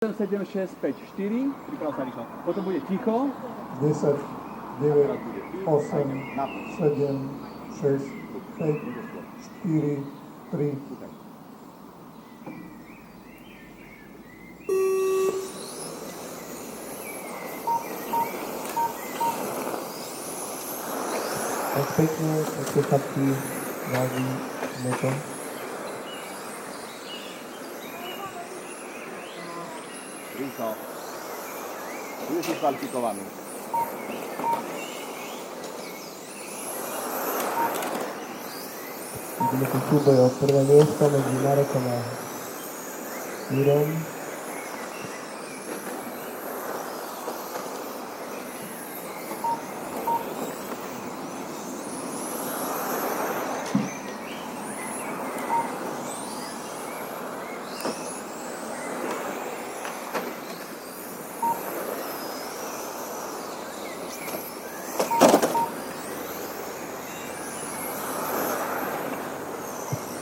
7, 6, 5, 4, priprav sa rýchlo. Potom bude ticho. 10, 9, 8, 7, 6, 5, 4, 3. Tak pekne, také chlapci, váží moto. Rýchlo. Budeš už kvalifikovaný. Vidíme tu súboj o prvé miesto medzi Marekom a Jurom.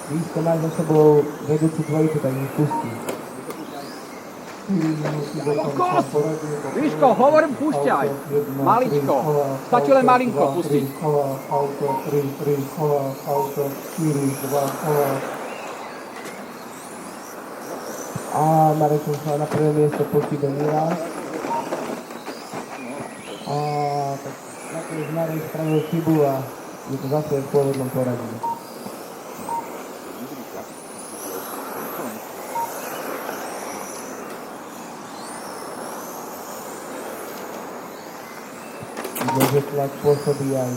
Líško máš za sebou vedúcu dvojicu, tak ich pustí. 4 minúty do konca poradie. Ríško, hovorím, púšťaj. Maličko. Stačí len malinko pustiť. 3 kola, auto, 3 kola, auto, 4, 2 kola. A Marek sa na prvé miesto pustí do Jura. A tak nakoniec Marek spravil chybu a je to zase v pôvodnom poradí. Že tlak pôsobí aj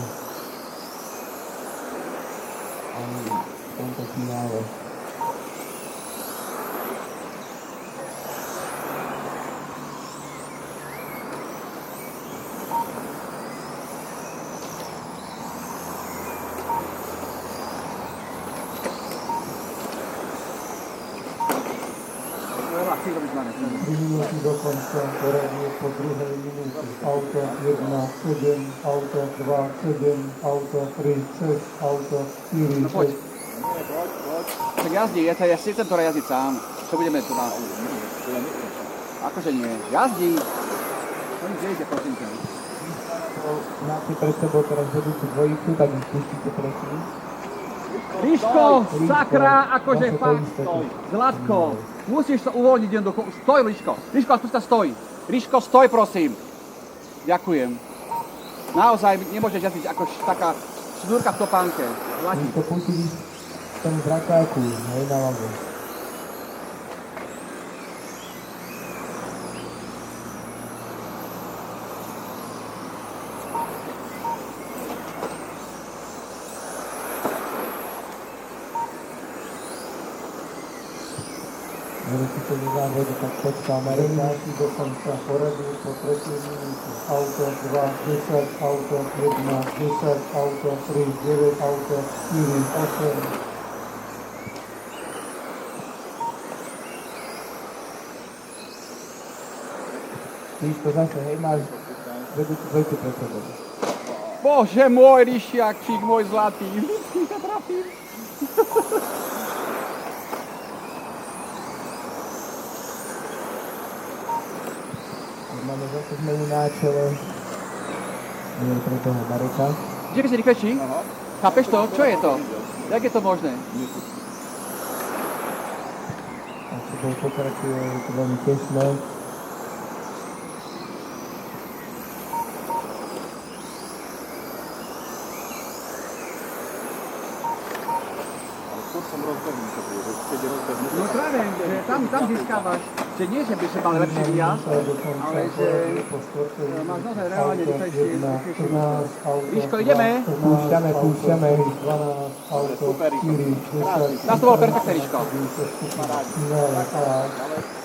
v tomto finále. Tri minúty do konca poradie po druhej minúte. Auto 1, 7, auto 2, 7, auto 3, 6, auto 4, 6. No poď. Tak jazdí, ja si chcem to jazdiť sám. Čo budeme tu na... Akože nie. Jazdí. To nič nejde, prosím ťa. Máte pred sebou teraz vedúcu dvojicu, tak ich pustíte prosím. Ríško, sakra, akože fakt. Zlatko. Musíš sa uvoľniť len do... Stoj, Ríško. Ríško, aspoň sa stoj. Ríško, stoj, prosím. Ďakujem. Naozaj nemôžeš jazdiť ako taká šnúrka v topánke. Zlatí. Ríško, pustí v tom zrakáku, hej, na lagu. Určite nezávode, tak počká Mareka. Do konca poradie po tretej minúte. Auto 2, 10, auto 1, 10, auto 3, 9, auto 4, 8. Ríško, zase, hej, máš vedúcu dvojicu pred sebou. Bože môj, Ríšiakčík, môj zlatý. Vždycky sa trafím. Máme zase zmenu na čele. Nie pre toho Mareka. Že by si rýchlejší? Chápeš to? Čo je to? Jak je to možné? A sebou pokračuje, je to veľmi tesné. No práve, že tam získávaš, že nie, že by si mal lepší výjazd, ale že máš naozaj reálne rýchlejšie. Ríško, ideme? Púšťame. 12, auto 4, 10. Nás to bolo perfektné, Ríško.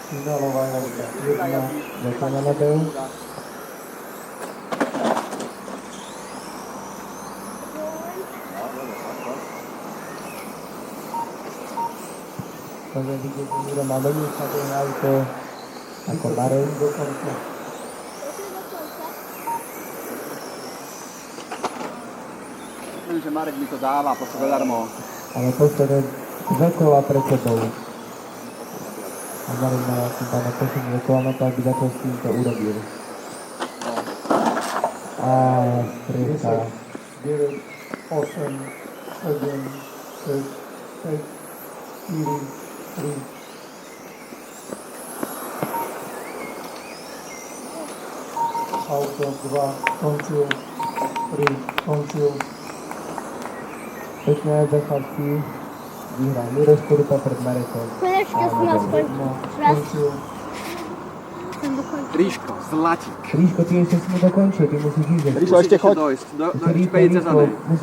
Finálová jazda 1. Ďakujem na Nadeu. Môžem vidieť, že Juro má menej sadové auto ako Marek. Viem, že Marek mi to dáva, proste zadarmo. Ale posledné 2 kola pred sebou. Marek ma chyba na posledné koła, no to aby začal s tým to urobil. A striecha. 10, 9, 8, 7, 6, 5, 4, 3, auto 2, skończył, 3, skończył, Pekne zachatky. Vyhrá Miroš Korupa pred Marekom. Konečne som mal svoj raz skończył, som dokončil. Ríško, zlatík. Ríško, ty ešte si nedokončil, ty musíš ísť. Ríško, ešte choď. Dojsť, do, Rýchlo, peníze za rýchlo. ne.